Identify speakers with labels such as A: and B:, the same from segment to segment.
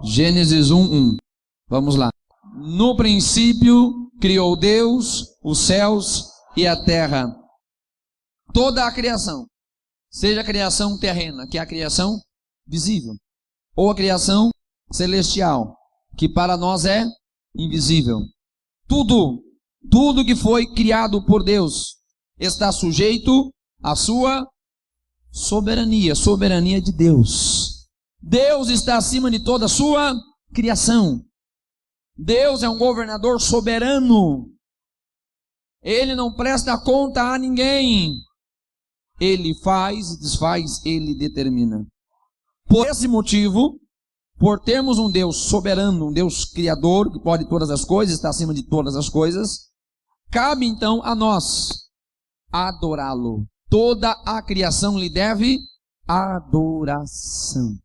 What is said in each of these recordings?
A: Gênesis 1:1. Vamos lá. No princípio criou Deus os céus e a terra. Toda a criação, seja a criação terrena, que é a criação visível, ou a criação celestial, que para nós é invisível. Tudo que foi criado por Deus está sujeito à sua soberania, soberania de Deus. Deus está acima de toda a sua criação. Deus é um governador soberano. Ele não presta conta a ninguém. Ele faz e desfaz, ele determina. Por esse motivo, por termos um Deus soberano, um Deus criador, que pode todas as coisas, está acima de todas as coisas, cabe então a nós adorá-lo. Toda a criação lhe deve adoração.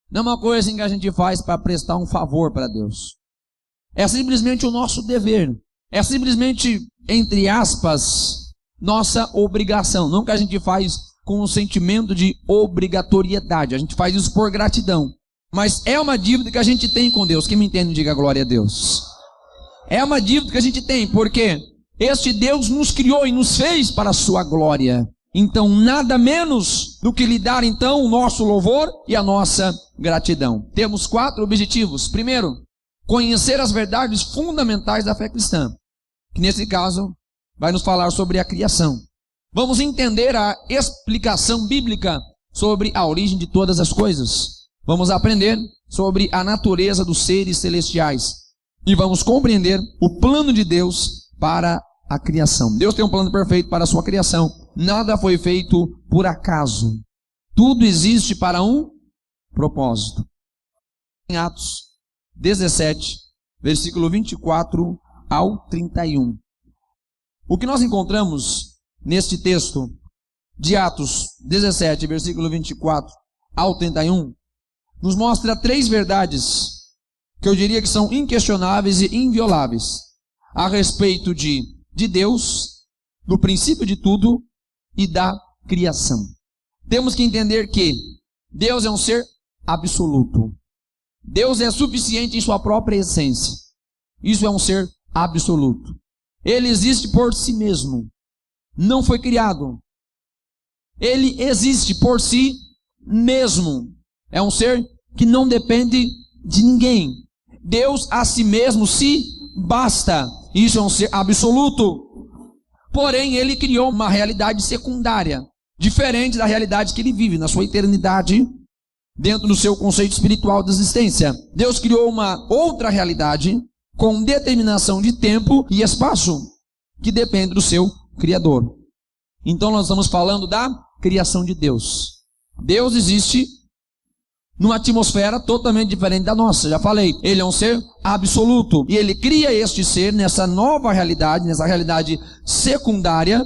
A: Não é uma coisa em que a gente faz para prestar um favor para Deus. É simplesmente o nosso dever. É simplesmente, entre aspas, nossa obrigação. Não que a gente faz com um sentimento de obrigatoriedade. A gente faz isso por gratidão. Mas é uma dívida que a gente tem com Deus. Quem me entende, diga glória a Deus. É uma dívida que a gente tem, porque este Deus nos criou e nos fez para a sua glória. Então, nada menos do que lhe dar, então, o nosso louvor e a nossa gratidão. Temos 4 objetivos. Primeiro, conhecer as verdades fundamentais da fé cristã, que nesse caso vai nos falar sobre a criação. Vamos entender a explicação bíblica sobre a origem de todas as coisas. Vamos aprender sobre a natureza dos seres celestiais. E vamos compreender o plano de Deus para a criação. Deus tem um plano perfeito para a sua criação. Nada foi feito por acaso. Tudo existe para um propósito. Em Atos 17, versículo 24 ao 31. O que nós encontramos neste texto de Atos 17, versículo 24 ao 31, nos mostra 3 verdades que eu diria que são inquestionáveis e invioláveis a respeito de Deus, do princípio de tudo e da criação. Temos que entender que Deus é um ser absoluto. Deus é suficiente em sua própria essência. Isso é um ser absoluto. Ele existe por si mesmo. Não foi criado. Ele existe por si mesmo. É um ser que não depende de ninguém. Deus a si mesmo se basta. Isso é um ser absoluto. Porém, ele criou uma realidade secundária, diferente da realidade que ele vive na sua eternidade, dentro do seu conceito espiritual de existência. Deus criou uma outra realidade com determinação de tempo e espaço, que depende do seu Criador. Então nós estamos falando da criação de Deus. Deus existe numa atmosfera totalmente diferente da nossa. Já falei, ele é um ser absoluto. E ele cria este ser nessa nova realidade, nessa realidade secundária.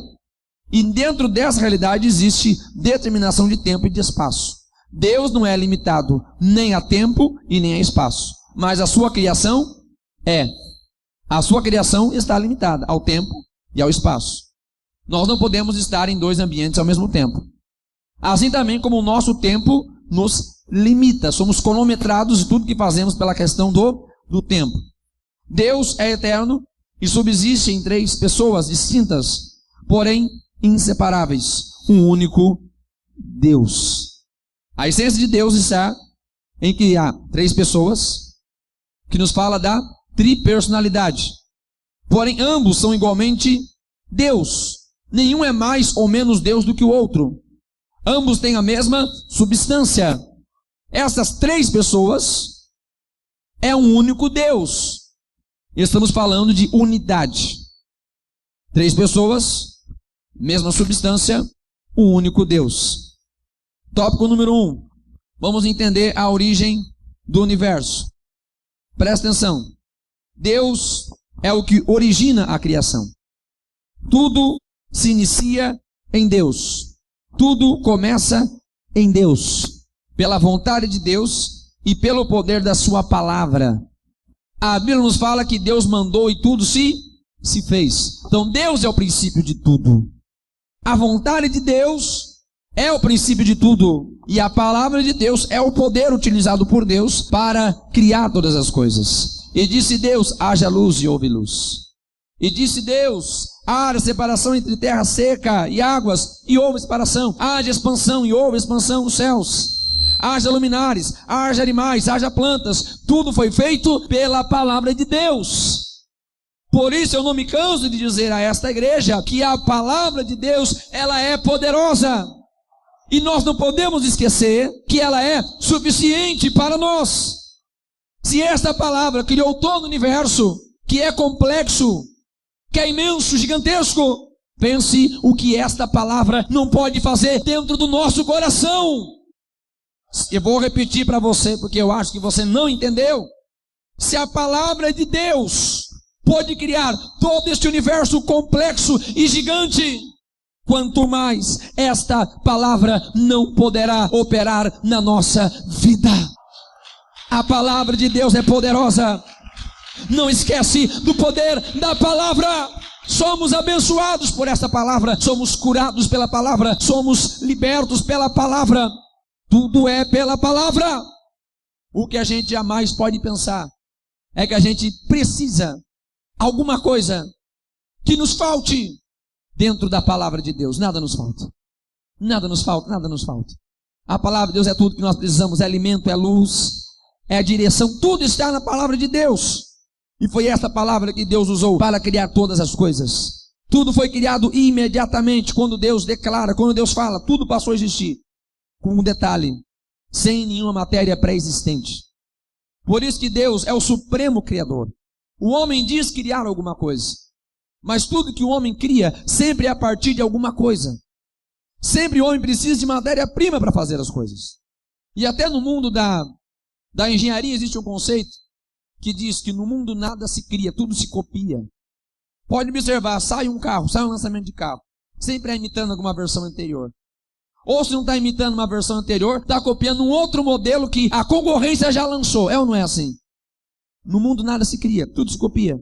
A: E dentro dessa realidade existe determinação de tempo e de espaço. Deus não é limitado nem a tempo e nem a espaço. Mas a sua criação é. A sua criação está limitada ao tempo e ao espaço. Nós não podemos estar em 2 ambientes ao mesmo tempo. Assim também como o nosso tempo nos limita. Somos cronometrados em tudo que fazemos pela questão do tempo. Deus é eterno e subsiste em 3 pessoas distintas, porém inseparáveis. Um único Deus. A essência de Deus está em que há 3 pessoas, que nos fala da tripersonalidade. Porém, ambos são igualmente Deus. Nenhum é mais ou menos Deus do que o outro. Ambos têm a mesma substância. Essas 3 pessoas é um único Deus. Estamos falando de unidade. 3 pessoas, mesma substância, um único Deus. Tópico número 1. Vamos entender a origem do universo. Presta atenção. Deus é o que origina a criação. Tudo se inicia em Deus. Tudo começa em Deus. Pela vontade de Deus e pelo poder da sua palavra. A Bíblia nos fala que Deus mandou e tudo se fez. Então Deus é o princípio de tudo. A vontade de Deus é o princípio de tudo. E a palavra de Deus é o poder utilizado por Deus para criar todas as coisas. E disse Deus, haja luz e houve luz. E disse Deus, haja separação entre terra seca e águas, e houve separação. Haja expansão e houve expansão nos céus. Haja luminares, haja animais, haja plantas. Tudo foi feito pela palavra de Deus. Por isso eu não me canso de dizer a esta igreja que a palavra de Deus, ela é poderosa. E nós não podemos esquecer que ela é suficiente para nós. Se esta palavra criou todo o universo, que é complexo, que é imenso, gigantesco, pense o que esta palavra não pode fazer dentro do nosso coração. Eu vou repetir para você, porque eu acho que você não entendeu. Se a palavra de Deus pode criar todo este universo complexo e gigante, quanto mais esta palavra não poderá operar na nossa vida. A palavra de Deus é poderosa. Não esquece do poder da palavra. Somos abençoados por esta palavra, somos curados pela palavra, somos libertos pela palavra. Tudo é pela palavra. O que a gente jamais pode pensar é que a gente precisa alguma coisa que nos falte dentro da palavra de Deus. Nada nos falta. Nada nos falta, nada nos falta. A palavra de Deus é tudo que nós precisamos, é alimento, é luz, é direção, tudo está na palavra de Deus. E foi esta palavra que Deus usou para criar todas as coisas. Tudo foi criado imediatamente, quando Deus declara, quando Deus fala, tudo passou a existir. Com um detalhe, sem nenhuma matéria pré-existente. Por isso que Deus é o supremo criador. O homem diz criar alguma coisa, mas tudo que o homem cria sempre é a partir de alguma coisa. Sempre o homem precisa de matéria-prima para fazer as coisas. E até no mundo da engenharia existe um conceito que diz que no mundo nada se cria, tudo se copia. Pode observar, sai um carro, sai um lançamento de carro, sempre é imitando alguma versão anterior. Ou se não está imitando uma versão anterior, está copiando um outro modelo que a concorrência já lançou. É ou não é assim? No mundo nada se cria, tudo se copia.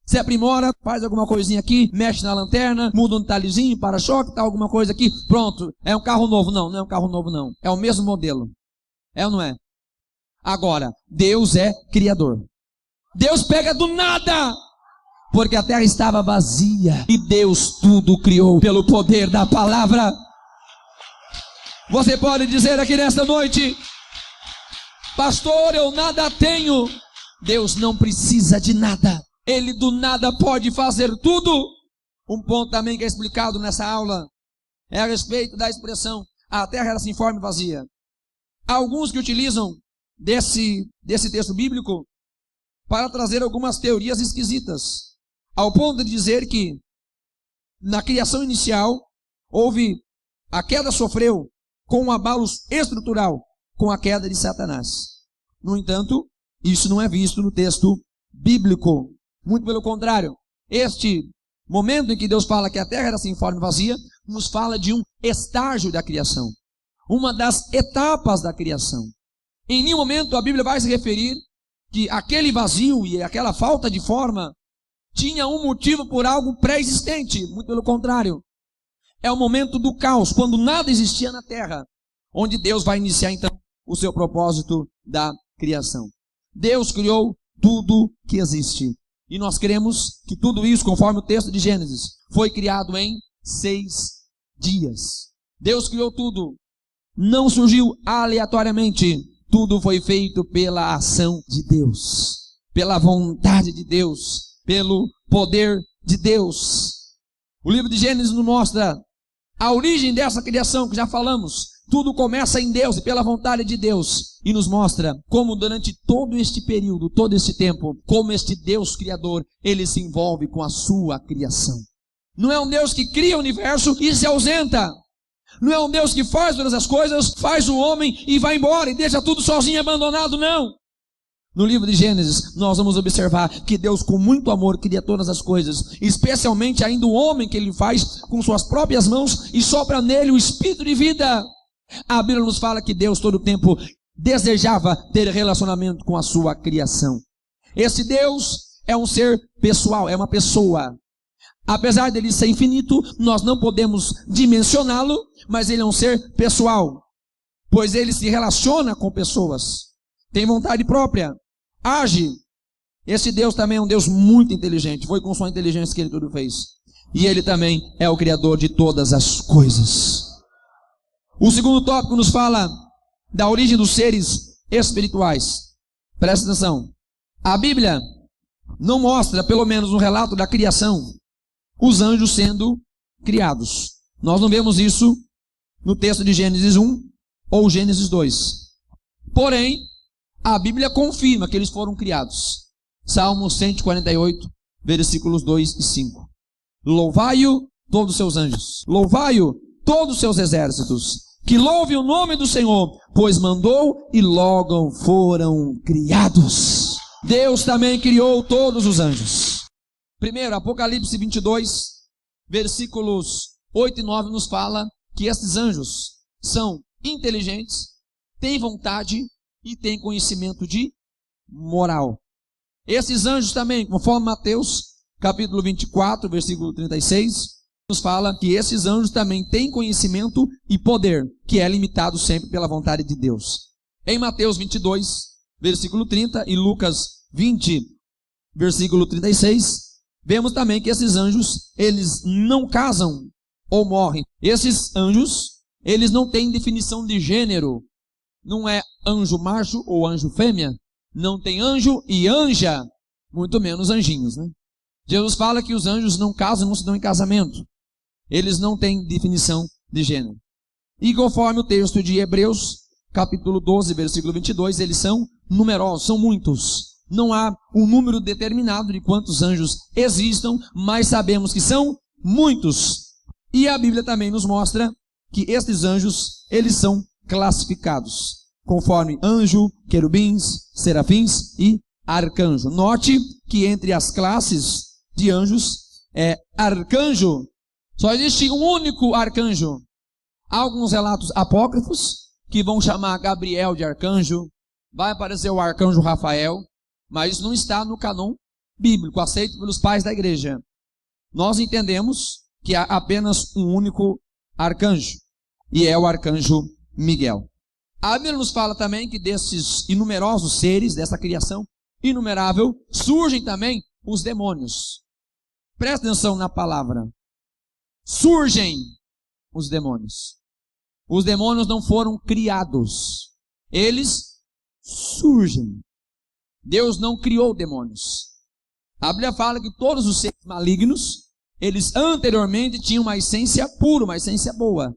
A: Você aprimora, faz alguma coisinha aqui, mexe na lanterna, muda um detalhezinho, para-choque, tá alguma coisa aqui, pronto. É um carro novo. Não, não é um carro novo não. É o mesmo modelo. É ou não é? Agora, Deus é criador. Deus pega do nada, porque a terra estava vazia e Deus tudo criou pelo poder da palavra. Você pode dizer aqui nesta noite, pastor, eu nada tenho. Deus não precisa de nada. Ele do nada pode fazer tudo. Um ponto também que é explicado nessa aula é a respeito da expressão, a terra era sem forma e vazia. Há alguns que utilizam desse texto bíblico para trazer algumas teorias esquisitas, ao ponto de dizer que na criação inicial houve, a queda sofreu com um abalo estrutural com a queda de Satanás. No entanto, isso não é visto no texto bíblico. Muito pelo contrário, este momento em que Deus fala que a terra era sem forma e vazia, nos fala de um estágio da criação, uma das etapas da criação. Em nenhum momento a Bíblia vai se referir que aquele vazio e aquela falta de forma tinha um motivo por algo pré-existente. Muito pelo contrário, é o momento do caos, quando nada existia na terra, onde Deus vai iniciar então o seu propósito da criação. Deus criou tudo que existe. E nós cremos que tudo isso, conforme o texto de Gênesis, foi criado em 6 dias. Deus criou tudo. Não surgiu aleatoriamente. Tudo foi feito pela ação de Deus, pela vontade de Deus, pelo poder de Deus. O livro de Gênesis nos mostra a origem dessa criação que já falamos. Tudo começa em Deus e pela vontade de Deus. E nos mostra como durante todo este período, todo este tempo, como este Deus Criador, ele se envolve com a sua criação. Não é um Deus que cria o universo e se ausenta. Não é um Deus que faz todas as coisas, faz o homem e vai embora e deixa tudo sozinho, abandonado, não. No livro de Gênesis, nós vamos observar que Deus com muito amor cria todas as coisas, especialmente ainda o homem que ele faz com suas próprias mãos e sopra nele o espírito de vida. A Bíblia nos fala que Deus todo o tempo desejava ter relacionamento com a sua criação. Esse Deus é um ser pessoal, é uma pessoa. Apesar dele ser infinito, nós não podemos dimensioná-lo, mas ele é um ser pessoal, pois ele se relaciona com pessoas, tem vontade própria, age. Esse Deus também é um Deus muito inteligente, foi com sua inteligência que ele tudo fez. E ele também é o Criador de todas as coisas. O segundo tópico nos fala da origem dos seres espirituais. Presta atenção. A Bíblia não mostra, pelo menos no relato da criação, os anjos sendo criados. Nós não vemos isso no texto de Gênesis 1 ou Gênesis 2. Porém, a Bíblia confirma que eles foram criados. Salmo 148, versículos 2 e 5. Louvai-o todos os seus anjos, louvai-o todos os seus exércitos, que louve o nome do Senhor, pois mandou e logo foram criados. Deus também criou todos os anjos. Primeiro, Apocalipse 22, versículos 8 e 9 nos fala que esses anjos são inteligentes, têm vontade e têm conhecimento de moral. Esses anjos também, conforme Mateus capítulo 24, versículo 36, nos fala que esses anjos também têm conhecimento e poder, que é limitado sempre pela vontade de Deus. Em Mateus 22, versículo 30 e Lucas 20, versículo 36, vemos também que esses anjos, eles não casam ou morrem. Esses anjos, eles não têm definição de gênero. Não é anjo macho ou anjo fêmea. Não tem anjo e anja, muito menos anjinhos, né? Jesus fala que os anjos não casam, não se dão em casamento. Eles não têm definição de gênero. E conforme o texto de Hebreus, capítulo 12, versículo 22, eles são numerosos, são muitos. Não há um número determinado de quantos anjos existam, mas sabemos que são muitos. E a Bíblia também nos mostra que estes anjos, eles são classificados, conforme anjo, querubins, serafins e arcanjo. Note que entre as classes de anjos, arcanjo, só existe um único arcanjo. Há alguns relatos apócrifos que vão chamar Gabriel de arcanjo, vai aparecer o arcanjo Rafael, mas isso não está no cânon bíblico, aceito pelos pais da igreja. Nós entendemos que há apenas um único arcanjo, e é o arcanjo Miguel. A Bíblia nos fala também que desses inumerosos seres, dessa criação inumerável, surgem também os demônios. Presta atenção na palavra. Surgem os demônios. Os demônios não foram criados. Eles surgem. Deus não criou demônios. A Bíblia fala que todos os seres malignos, eles anteriormente tinham uma essência pura, uma essência boa.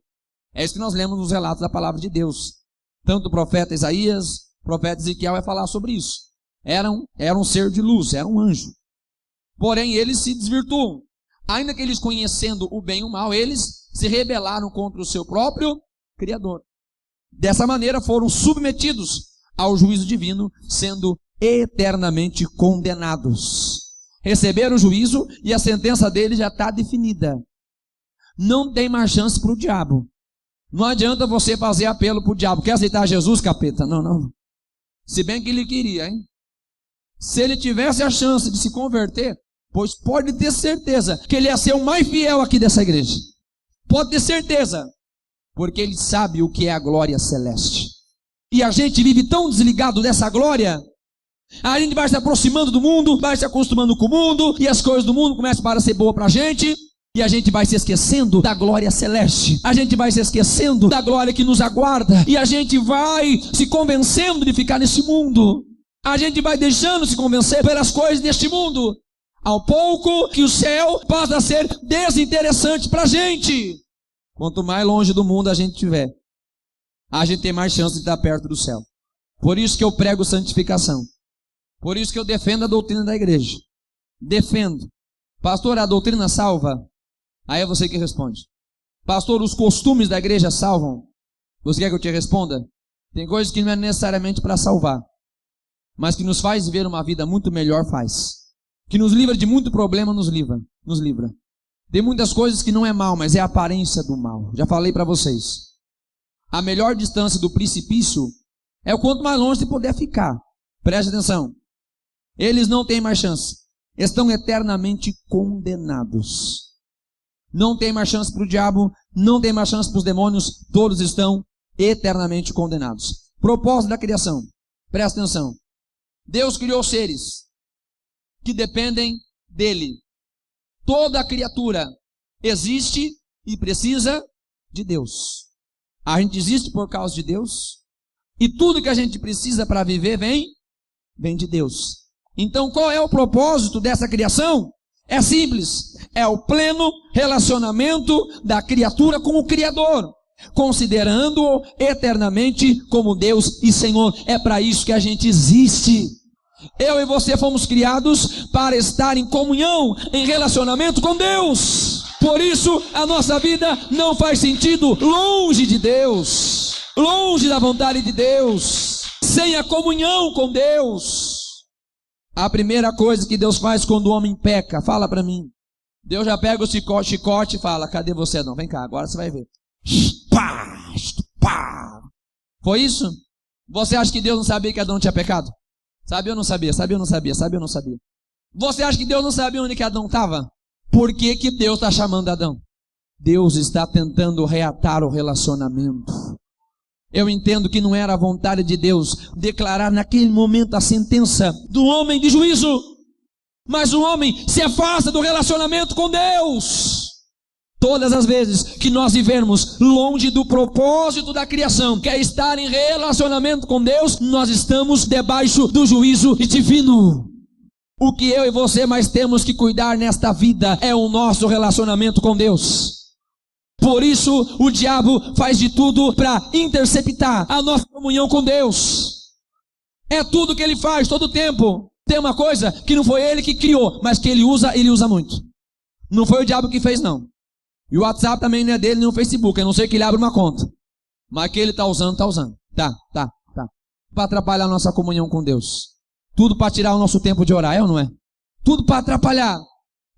A: É isso que nós lemos nos relatos da palavra de Deus. Tanto o profeta Isaías, o profeta Ezequiel vai falar sobre isso. Era um ser de luz, era um anjo. Porém, eles se desvirtuam. Ainda que eles conhecendo o bem e o mal, eles se rebelaram contra o seu próprio Criador. Dessa maneira foram submetidos ao juízo divino, sendo eternamente condenados. Receberam o juízo e a sentença deles já está definida. Não tem mais chance para o diabo. Não adianta você fazer apelo para o diabo. Quer aceitar Jesus, capeta? Não. Se bem que ele queria, hein? Se ele tivesse a chance de se converter, pois pode ter certeza que ele ia ser o mais fiel aqui dessa igreja. Pode ter certeza. Porque ele sabe o que é a glória celeste. E a gente vive tão desligado dessa glória. A gente vai se aproximando do mundo, vai se acostumando com o mundo, e as coisas do mundo começam a ser boas para a gente. E a gente vai se esquecendo da glória celeste. A gente vai se esquecendo da glória que nos aguarda. E a gente vai se convencendo de ficar nesse mundo. A gente vai deixando se convencer pelas coisas deste mundo. Ao pouco que o céu passa a ser desinteressante para a gente. Quanto mais longe do mundo a gente estiver, a gente tem mais chance de estar perto do céu. Por isso que eu prego santificação. Por isso que eu defendo a doutrina da igreja. Defendo. Pastor, a doutrina salva? Aí é você que responde. Pastor, os costumes da igreja salvam? Você quer que eu te responda? Tem coisas que não é necessariamente para salvar, mas que nos faz viver uma vida muito melhor, faz. Que nos livra de muito problema, nos livra. Tem muitas coisas que não é mal, mas é a aparência do mal. Já falei para vocês. A melhor distância do precipício é o quanto mais longe você puder ficar. Preste atenção. Eles não têm mais chance. estão eternamente condenados. Não tem mais chance para o diabo, não tem mais chance para os demônios, todos estão eternamente condenados. Propósito da criação, presta atenção. Deus criou seres que dependem dele. Toda criatura existe e precisa de Deus. A gente existe por causa de Deus, e tudo que a gente precisa para viver vem de Deus. Então qual é o propósito dessa criação? É simples, é o pleno relacionamento da criatura com o Criador, considerando-o eternamente como Deus e Senhor. É para isso que a gente existe. Eu e você fomos criados para estar em comunhão, em relacionamento com Deus. Por isso a nossa vida não faz sentido longe de Deus, longe da vontade de Deus, sem a comunhão com Deus. A primeira coisa que Deus faz quando o homem peca, fala para mim. Deus já pega o chicote e fala: cadê você, Adão? Vem cá, agora você vai ver. Pá, pá. Foi isso? Você acha que Deus não sabia que Adão tinha pecado? Sabia ou não sabia? Sabia ou não sabia? Sabia ou não sabia? Você acha que Deus não sabia onde que Adão estava? Por que que Deus está chamando Adão? Deus está tentando reatar o relacionamento. Eu entendo que não era a vontade de Deus declarar naquele momento a sentença do homem de juízo. Mas o homem se afasta do relacionamento com Deus. Todas as vezes que nós vivermos longe do propósito da criação, que é estar em relacionamento com Deus, nós estamos debaixo do juízo divino. O que eu e você mais temos que cuidar nesta vida é o nosso relacionamento com Deus. Por isso o diabo faz de tudo para interceptar a nossa comunhão com Deus. É tudo que ele faz todo o tempo. Tem uma coisa que não foi ele que criou, mas que ele usa muito. Não foi o diabo que fez, não. E o WhatsApp também não é dele, nem o Facebook, a não ser que ele abra uma conta. Mas que ele está usando, está usando. Tá. Para atrapalhar a nossa comunhão com Deus. Tudo para tirar o nosso tempo de orar, é ou não é? Tudo para atrapalhar.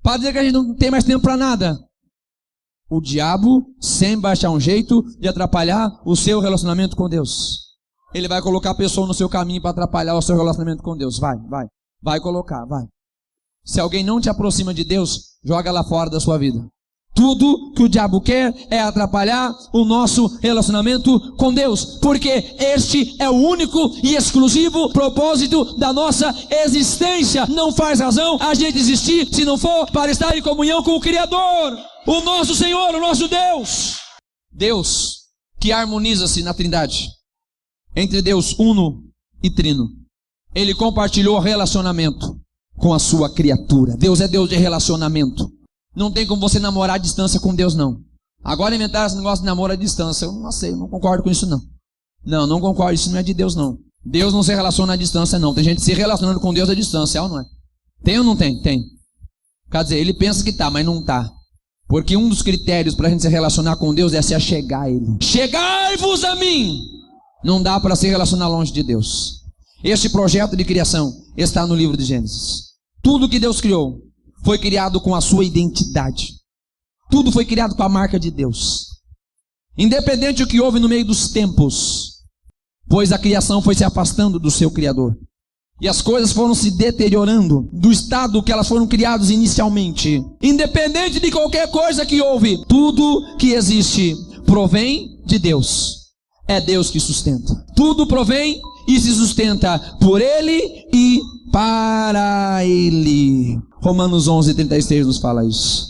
A: Para dizer que a gente não tem mais tempo para nada. O diabo sempre vai achar um jeito de atrapalhar o seu relacionamento com Deus. Ele vai colocar a pessoa no seu caminho para atrapalhar o seu relacionamento com Deus. Vai colocar. Se alguém não te aproxima de Deus, joga lá fora da sua vida. Tudo que o diabo quer é atrapalhar o nosso relacionamento com Deus, porque este é o único e exclusivo propósito da nossa existência. Não faz razão a gente existir se não for para estar em comunhão com o Criador, o nosso Senhor, o nosso Deus. Deus que harmoniza-se na Trindade, entre Deus uno e trino. Ele compartilhou relacionamento com a sua criatura. Deus é Deus de relacionamento. Não tem como você namorar à distância com Deus, não. Agora inventaram esse negócio de namoro à distância. Eu não sei, eu não concordo com isso, não. Não concordo, isso não é de Deus, não. Deus não se relaciona à distância, não. Tem gente se relacionando com Deus à distância, é ou não é? Tem ou não tem? Tem. Quer dizer, ele pensa que tá, mas não tá. Porque um dos critérios para a gente se relacionar com Deus é se achegar a Ele. Chegai-vos a mim! Não dá para se relacionar longe de Deus. Este projeto de criação está no livro de Gênesis. Tudo que Deus criou foi criado com a sua identidade. Tudo foi criado com a marca de Deus. Independente do que houve no meio dos tempos, pois a criação foi se afastando do seu Criador. E as coisas foram se deteriorando do estado que elas foram criadas inicialmente. Independente de qualquer coisa que houve, tudo que existe provém de Deus. É Deus que sustenta. Tudo provém e se sustenta por Ele e para Ele. Romanos 11:36 nos fala isso.